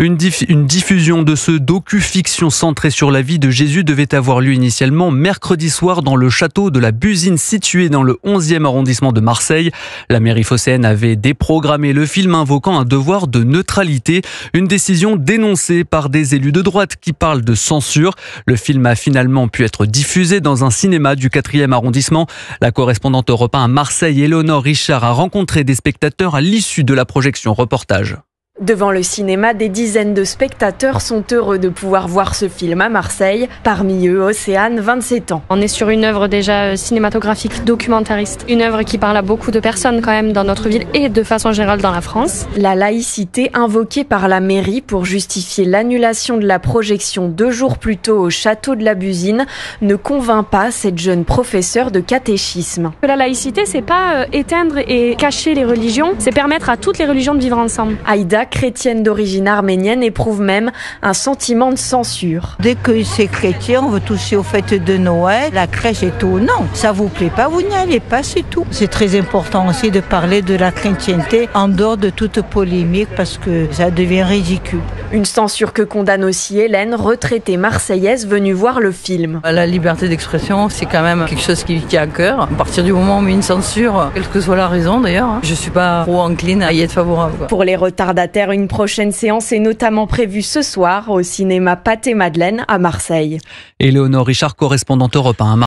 Une diffusion de ce docu-fiction centré sur la vie de Jésus devait avoir lieu initialement mercredi soir dans le château de la Busine situé dans le 11e arrondissement de Marseille. La mairie phocéenne avait déprogrammé le film invoquant un devoir de neutralité, une décision dénoncée par des élus de droite qui parlent de censure. Le film a finalement pu être diffusé dans un cinéma du 4e arrondissement. La correspondante Europe 1 à Marseille, Éléonore Richard, a rencontré des spectateurs à l'issue de la projection. Reportage. Devant le cinéma, des dizaines de spectateurs sont heureux de pouvoir voir ce film à Marseille. Parmi eux, Océane, 27 ans. On est sur une œuvre déjà cinématographique, documentariste. Une œuvre qui parle à beaucoup de personnes quand même dans notre ville et de façon générale dans la France. La laïcité invoquée par la mairie pour justifier l'annulation de la projection 2 jours plus tôt au château de la Busine ne convainc pas cette jeune professeure de catéchisme. La laïcité, c'est pas éteindre et cacher les religions, c'est permettre à toutes les religions de vivre ensemble. Aïda, chrétienne d'origine arménienne, éprouve même un sentiment de censure. Dès que c'est chrétien, on veut toucher aux fêtes de Noël, la crèche et tout. Non, ça vous plaît pas, vous n'y allez pas, c'est tout. C'est très important aussi de parler de la chrétienté en dehors de toute polémique parce que ça devient ridicule. Une censure que condamne aussi Hélène, retraitée marseillaise venue voir le film. La liberté d'expression, c'est quand même quelque chose qui tient à cœur. À partir du moment où on met une censure, quelle que soit la raison d'ailleurs, je suis pas trop encline à y être favorable. Pour les retardataires, une prochaine séance est notamment prévue ce soir au cinéma Pâté Madeleine à Marseille. Éléonore Richard, correspondante Europe 1 à Marseille.